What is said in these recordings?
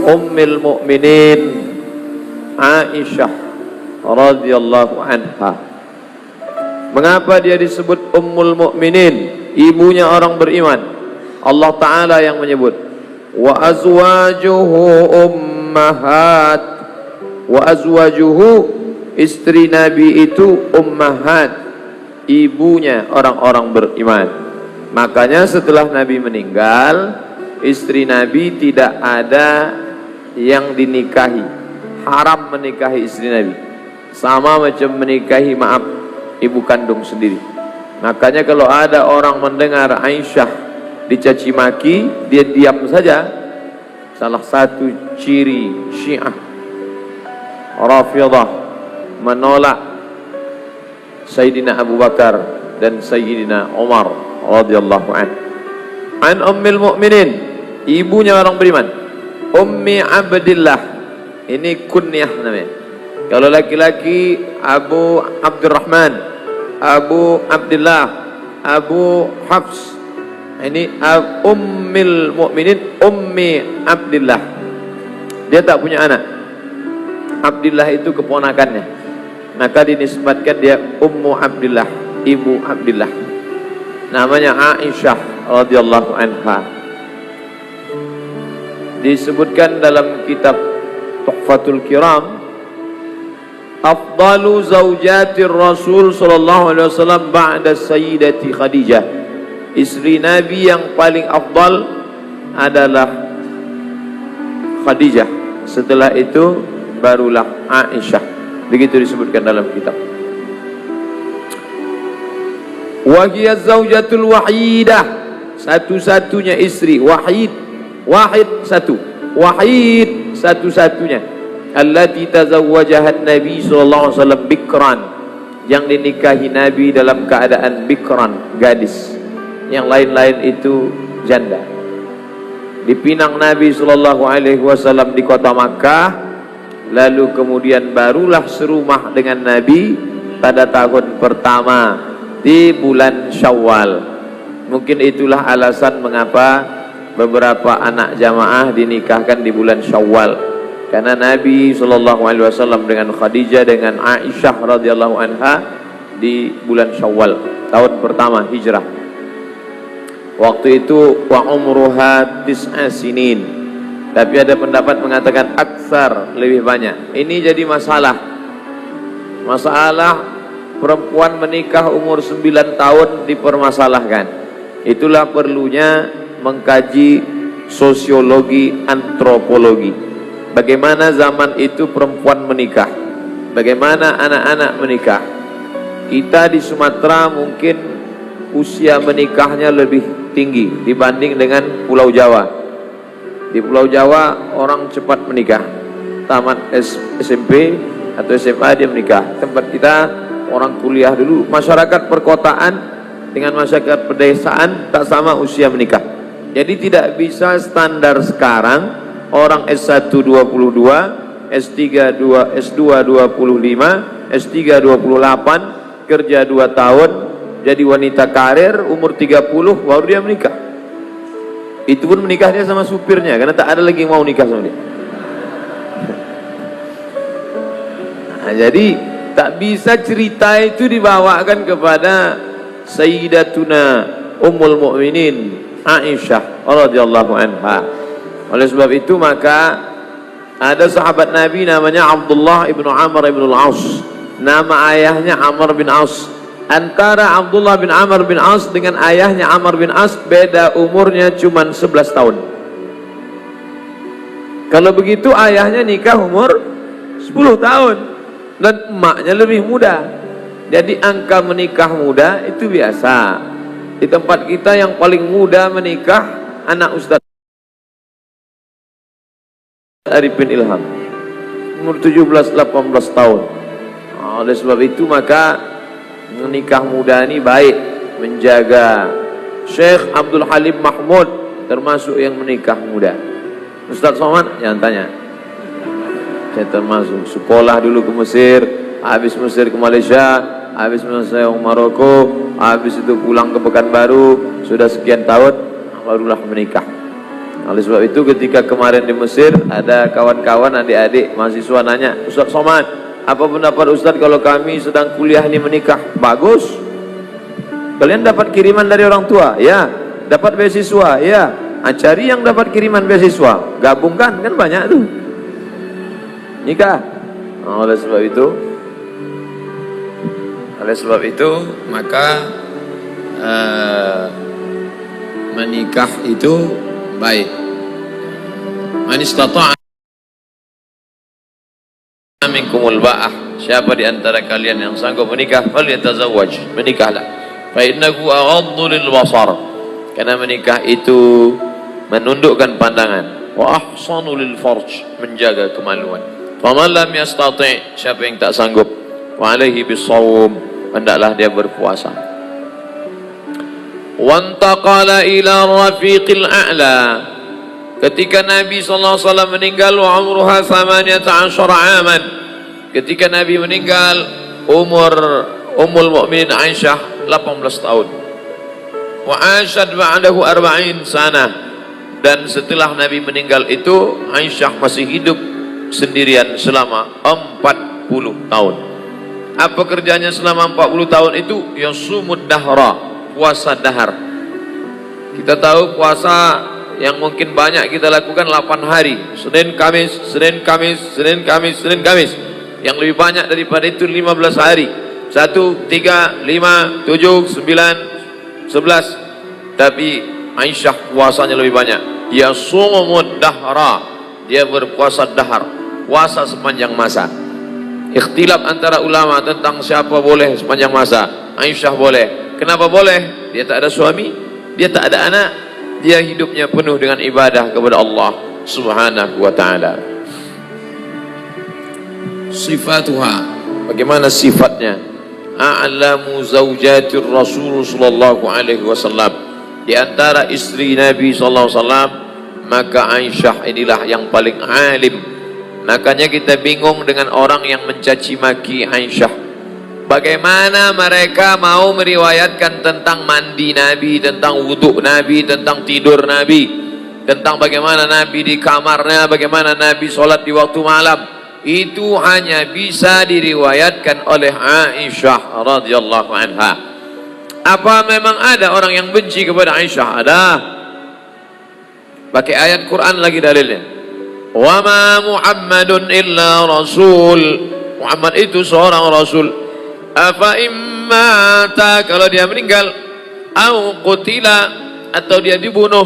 Ummul Mukminin Aisyah radhiyallahu anha. Mengapa dia disebut Ummul Mukminin, ibunya orang beriman? Allah Ta'ala yang menyebut, wa azwajuhu ummahat. Wa azwajuhu, istri Nabi itu ummahat, ibunya orang-orang beriman. Makanya setelah Nabi meninggal, istri Nabi tidak ada yang dinikahi, haram menikahi istri Nabi, sama macam menikahi ibu kandung sendiri. Makanya kalau ada orang mendengar Aisyah dicaci maki, dia diam saja. Salah satu ciri Syiah Rafidah menolak Sayyidina Abu Bakar dan Sayyidina Umar radhiyallahu anhu. An Ummul Mukminin, ibunya orang beriman, Ummi Abdillah, ini kunyah namanya. Kalau laki-laki Abu Abdurrahman, Abu Abdillah, Abu Hafs. Ini Ummul Mukminin Ummi Abdillah. Dia tak punya anak. Abdillah itu keponakannya, maka dinisbatkan dia Ummu Abdillah, ibu Abdillah. Namanya Aisyah radhiyallahu anha. Disebutkan dalam kitab Tuhfatul Kiram, afdalu zaujatir Rasul sallallahu alaihi wasallam ba'da Sayyidati Khadijah. Istri Nabi yang paling afdal adalah Khadijah. Setelah itu barulah Aisyah. Begitu disebutkan dalam kitab. Wa hiya zaujatul wahidah, satu-satunya istri, wahid satu, wahid satu-satunya, allati tazawwajaha Nabi sallallahu alaihi wasallam bikran, yang dinikahi Nabi dalam keadaan bikran, gadis. Yang lain-lain itu janda. Dipinang Nabi sallallahu alaihi wasallam di kota Makkah, lalu kemudian barulah serumah dengan Nabi pada tahun pertama di bulan Syawal. Mungkin itulah alasan mengapa beberapa anak jamaah dinikahkan di bulan Syawal, karena Nabi SAW dengan Khadijah dengan Aisyah radhiyallahu anha di bulan Syawal tahun pertama hijrah. Waktu itu wa umruha 9 sinin. Tapi ada pendapat mengatakan aksar, lebih banyak. Ini jadi masalah perempuan menikah umur 9 tahun dipermasalahkan. Itulah perlunya mengkaji sosiologi, antropologi. Bagaimana zaman itu perempuan menikah, bagaimana anak-anak menikah. Kita di Sumatera mungkin usia menikahnya lebih tinggi dibanding dengan Pulau Jawa. Di Pulau Jawa orang cepat menikah, tamat SMP atau SMA dia menikah. Tempat kita orang kuliah dulu. Masyarakat perkotaan dengan masyarakat pedesaan tak sama usia menikah. Jadi tidak bisa standar sekarang orang S1 22, S3 2, S2 25, S3 28, kerja 2 tahun, jadi wanita karir, umur 30 baru dia menikah. Itu pun menikahnya sama supirnya, karena tak ada lagi yang mau nikah sama dia. Nah, jadi tak bisa cerita itu dibawakan kepada Sayyidatuna Ummul Mukminin Aisyah radhiyallahu anha. Oleh sebab itu maka ada sahabat Nabi namanya Abdullah ibnu Amr ibn al-As. Nama ayahnya Amr bin As. Antara Abdullah bin Amr bin As dengan ayahnya Amr bin As beda umurnya cuma 11 tahun. Kalau begitu ayahnya nikah umur 10 tahun dan emaknya lebih muda. Jadi angka menikah muda itu biasa. Di tempat kita yang paling muda menikah anak Ustaz Arifin Ilham, umur 17-18 tahun. Oleh sebab itu maka menikah muda ini baik, menjaga. Syekh Abdul Halim Mahmud termasuk yang menikah muda. Ustaz Somad jangan tanya, saya termasuk. Sekolah dulu ke Mesir, habis Mesir ke Malaysia, habis Malaysia ke Maroko, habis itu pulang ke Pekanbaru, sudah sekian tahun barulah menikah. Oleh sebab itu ketika kemarin di Mesir ada kawan-kawan adik-adik mahasiswa nanya, Ustaz Somad, apa pendapat Ustaz kalau kami sedang kuliah ini menikah? Bagus. Kalian dapat kiriman dari orang tua, ya. Dapat beasiswa, ya. Cari yang dapat kiriman beasiswa, gabungkan, kan banyak tuh. Nikah. Oleh sebab itu maka menikah itu baik. Man istata'a minkumul ba'ah, siapa di antara kalian yang sanggup menikah, falyatazawwaj, menikahlah. Fa innahu aghaddu lil basar, karena menikah itu menundukkan pandangan, wa ahsanu lil farj, menjaga kemaluan. Faman lam yastati', siapa yang tak sanggup, wa alaihi bisawm, hendaklah dia berpuasa. Wantaqala ila rafiqil a'la, ketika Nabi SAW meninggal, wa umruha 18 aman, ketika Nabi meninggal umur Ummul Mukminin Aisyah 18 tahun. Wa asyad ba'dahu 40 sanah, dan setelah Nabi meninggal itu Aisyah masih hidup sendirian selama 40 tahun. Apa kerjanya selama 40 tahun itu? Yasumud dahra, puasa dahar. Kita tahu puasa yang mungkin banyak kita lakukan 8 hari, Senin, Kamis, Senin, Kamis, Senin, Kamis, Senin, Kamis. Yang lebih banyak daripada itu 15 hari, 1, 3, 5, 7, 9, 11. Tapi Aisyah puasanya lebih banyak. Yasumud dahra, dia berpuasa dahar, puasa sepanjang masa. Ikhtilaf antara ulama tentang siapa boleh sepanjang masa. Aisyah boleh. Kenapa boleh? Dia tak ada suami, dia tak ada anak, dia hidupnya penuh dengan ibadah kepada Allah Subhanahu wa ta'ala. Sifatuha, bagaimana sifatnya? A'lamu zawjatir Rasul sallallahu alaihi wasallam, di antara istri Nabi sallallahu alaihi wasallam, maka Aisyah inilah yang paling alim. Makanya kita bingung dengan orang yang mencaci maki Aisyah. Bagaimana mereka mau meriwayatkan tentang mandi Nabi, tentang wudhu Nabi, tentang tidur Nabi, tentang bagaimana Nabi di kamarnya, bagaimana Nabi sholat di waktu malam. Itu hanya bisa diriwayatkan oleh Aisyah radhiyallahu anha. Apa memang ada orang yang benci kepada Aisyah? Ada. Pakai ayat Quran lagi dalilnya. Wa ma Muhammadun illa rasul. Muhammad itu seorang rasul. Afa immata, kalau dia meninggal, au qutila, atau dia dibunuh,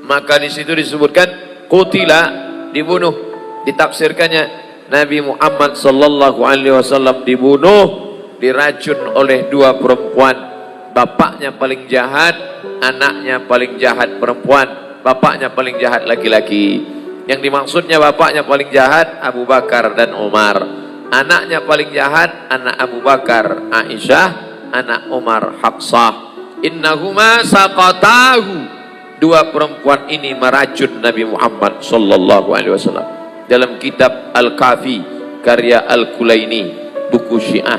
maka di situ disebutkan qutila, dibunuh. Ditafsirkannya Nabi Muhammad sallallahu alaihi wasallam dibunuh, diracun oleh 2 perempuan. Bapaknya paling jahat, anaknya paling jahat perempuan, bapaknya paling jahat laki-laki. Yang dimaksudnya bapaknya paling jahat Abu Bakar dan Umar. Anaknya paling jahat anak Abu Bakar Aisyah, anak Umar Hafsah. Innahuma saqatahu, 2 perempuan ini meracun Nabi Muhammad sallallahu alaihi wasallam. Dalam kitab Al-Kafi karya Al-Kulaini, buku Syiah,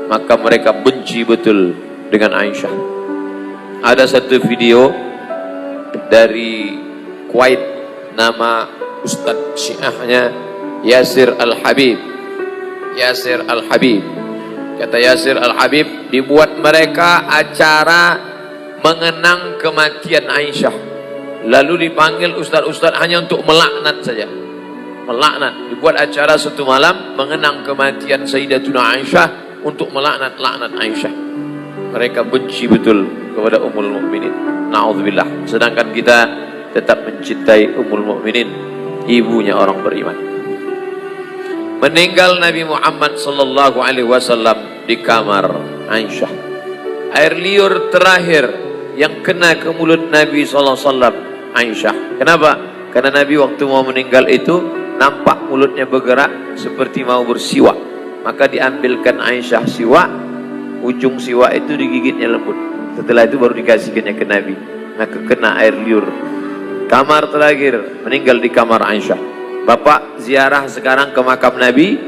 maka mereka benci betul dengan Aisyah. Ada satu video dari Kuwait, nama Ustadz Syiahnya Yasir Al-Habib. Yasir Al-Habib, kata Yasir Al-Habib, dibuat mereka acara mengenang kematian Aisyah, lalu dipanggil ustaz-ustaz hanya untuk melaknat saja, melaknat. Dibuat acara satu malam mengenang kematian Sayyidatuna Aisyah untuk melaknat Aisyah. Mereka benci betul kepada Ummul Mukminin, na'udzubillah. Sedangkan kita tetap mencintai Ummul Mukminin, ibunya orang beriman. Meninggal Nabi Muhammad sallallahu alaihi wasallam di kamar Aisyah. Air liur terakhir yang kena ke mulut Nabi sallallahu alaihi wasallam Aisyah. Kenapa? Karena Nabi waktu mau meninggal itu nampak mulutnya bergerak seperti mau bersiwak. Maka diambilkan Aisyah siwak, ujung siwak itu digigitnya lembut. Setelah itu baru dikasihkannya ke Nabi. Maka kena air liur. Kamar terakhir, meninggal di kamar Aisyah. Bapak ziarah sekarang ke makam Nabi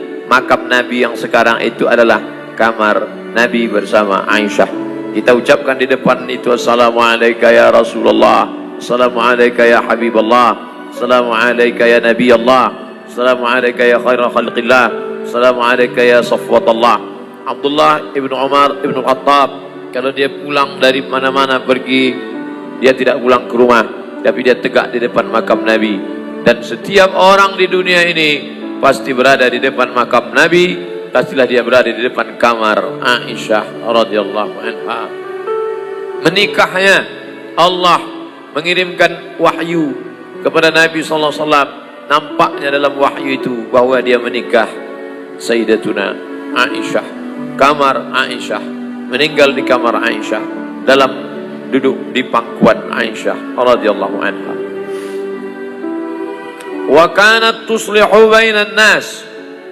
yang sekarang itu adalah kamar Nabi bersama Aisyah. Kita ucapkan di depan itu, Assalamualaikum ya Rasulullah, Assalamualaikum ya Habiballah, Assalamualaikum ya Nabi Allah, Assalamualaikum ya khairul khalqillah, Assalamualaikum ya Safwatullah. Abdullah ibnu Umar ibnu Khattab, kalau dia pulang dari mana-mana pergi, dia tidak pulang ke rumah, tapi dia tegak di depan makam Nabi. Dan setiap orang di dunia ini pasti berada di depan makam Nabi, pastilah dia berada di depan kamar Aisyah radhiyallahu anha. Menikahnya, Allah mengirimkan wahyu kepada Nabi sallallahu alaihi wasallam. Nampaknya dalam wahyu itu bahwa dia menikah Sayyidatuna Aisyah, kamar Aisyah, meninggal di kamar Aisyah, dalam duduk di pangkuan Aisyah radhiyallahu anha. Wa kanat tuslihu bainan nas,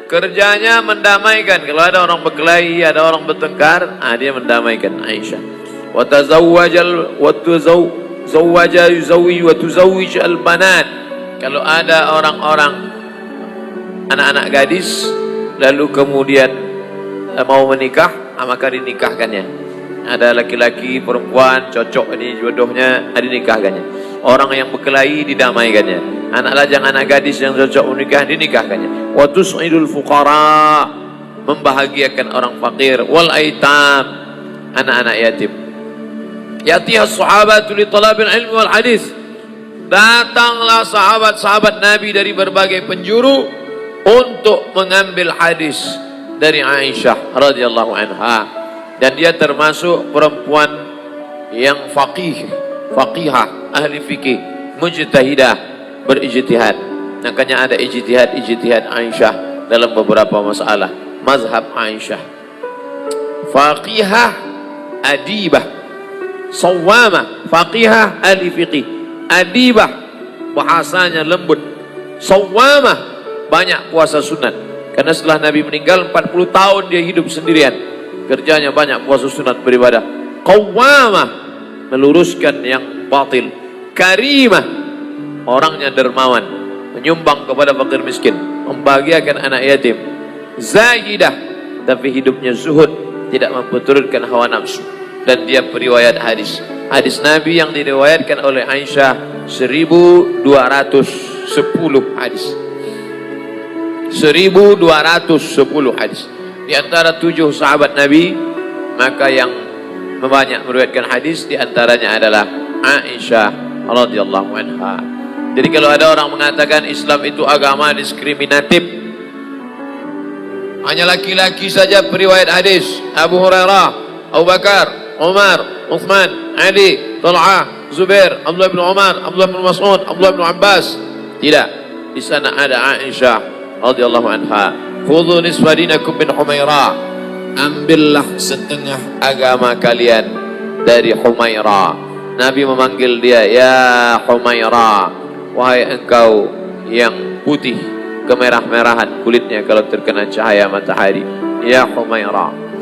kerjanya mendamaikan. Kalau ada orang berkelahi, ada orang bertengkar, dia mendamaikan Aisyah. Wa tazawwajal wa tuzawwaja yuzawwij wa tuzawwij al banat. Kalau ada orang-orang anak-anak gadis lalu kemudian mau menikah, maka dinikahkannya. Ada laki-laki, perempuan cocok ini jodohnya, dinikahkannya. Orang yang berkelahi didamaikannya. Anak lajang, anak gadis yang cocok menikah, dinikahkannya. Wa tus'idul fuqara, membahagiakan orang fakir. Wal aitam, anak-anak yatim. Yatiha sahabatu li talabil ilmi wal hadis. Datanglah sahabat-sahabat Nabi dari berbagai penjuru untuk mengambil hadis dari Aisyah radhiyallahu anha. Dan dia termasuk perempuan yang faqihah, ahli fikih, mujtahidah, berijtihad. Makanya ada ijtihad Aisyah dalam beberapa masalah. Mazhab Aisyah. Faqihah, adibah, sawamah. Faqihah, ahli fikih. Adibah, bahasanya lembut. Sawamah, banyak puasa sunat. Karena setelah Nabi meninggal 40 tahun dia hidup sendirian. Kerjanya banyak puasa sunat, beribadah. Qawwamah, meluruskan yang batil. Karimah, orangnya dermawan, menyumbang kepada fakir miskin, membahagiakan anak yatim. Zahidah, tapi hidupnya zuhud, tidak memperturutkan hawa nafsu. Dan dia periwayat hadis. Hadis Nabi yang diriwayatkan oleh Aisyah 1210 hadis. 1210 hadis. Di antara 7 sahabat Nabi, maka yang banyak meriwayatkan hadis di antaranya adalah Aisyah radhiyallahu anha. Jadi kalau ada orang mengatakan Islam itu agama diskriminatif, hanya laki-laki saja periwayat hadis, Abu Hurairah, Abu Bakar, Umar, Uthman, Ali, Tal'ah, Zubair, Abdullah bin Umar, Abdullah bin Mas'ud, Abdullah bin Abbas. Tidak, di sana ada Aisyah radhiyallahu anha. Khudhu nisfa dinakum min Humairah, ambillah setengah agama kalian dari Humairah. Nabi memanggil dia, ya Humairah, wahai engkau yang putih kemerah-merahan kulitnya kalau terkena cahaya matahari, ya Humairah.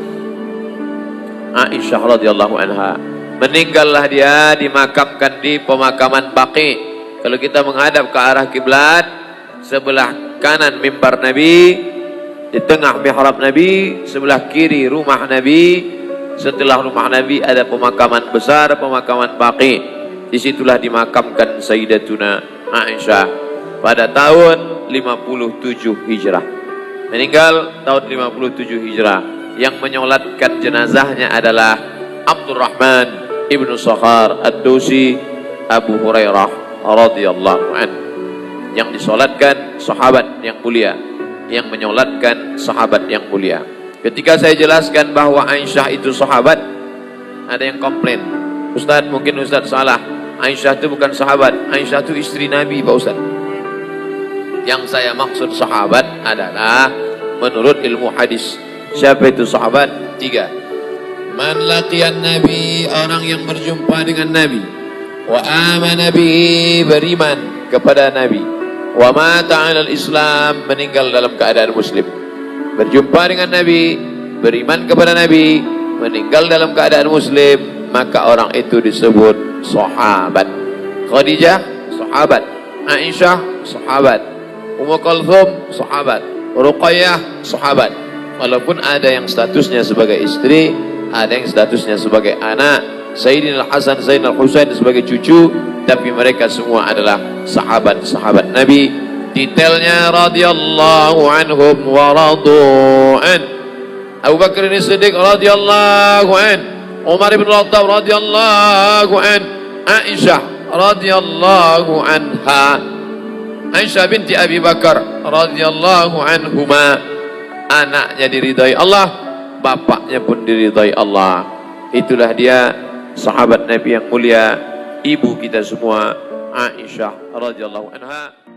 Aisyah radhiyallahu anha, meninggallah dia, dimakamkan di pemakaman Baqi. Kalau kita menghadap ke arah kiblat, sebelah kanan mimbar Nabi, di tengah mihrab Nabi, sebelah kiri rumah Nabi. Setelah rumah Nabi ada pemakaman besar, pemakaman Baqi. Disitulah dimakamkan Sayyidatuna Aisyah pada tahun 57 Hijrah. Meninggal tahun 57 Hijrah. Yang menyolatkan jenazahnya adalah Abdurrahman ibnu Sakhar Ad-Dausi Abu Hurairah radhiyallahu anhu. Yang disolatkan sahabat yang mulia, yang menyolatkan sahabat yang mulia. Ketika saya jelaskan bahwa Aisyah itu sahabat, ada yang komplain, Ustaz, mungkin Ustaz salah, Aisyah itu bukan sahabat, Aisyah itu istri Nabi Pak Ustaz. Yang saya maksud sahabat adalah menurut ilmu hadis. Siapa itu sahabat? 3. Man laqiyan Nabi, orang yang berjumpa dengan Nabi. Wa amana bihi, beriman kepada Nabi. Wa mata 'alal Islam, meninggal dalam keadaan muslim. Berjumpa dengan Nabi, beriman kepada Nabi, meninggal dalam keadaan muslim, maka orang itu disebut sahabat. Khadijah sahabat, Aisyah sahabat, Ummu Kulthum sahabat, Ruqayyah sahabat. Walaupun ada yang statusnya sebagai istri, ada yang statusnya sebagai anak, Sayyidina Hasan, Sayyidina Husain sebagai cucu, tapi mereka semua adalah sahabat-sahabat Nabi. Detailnya radhiyallahu anhum wa radu'an. Abu Bakar As-Siddiq radhiyallahu an, Umar bin Khattab radhiyallahu an, Aisyah radhiyallahu anha, Aisyah binti Abi Bakar radhiyallahu anhuma. Anaknya diridhai Allah, bapaknya pun diridhai Allah. Itulah dia sahabat Nabi yang mulia, ibu kita semua, Aisyah radhiyallahu anha.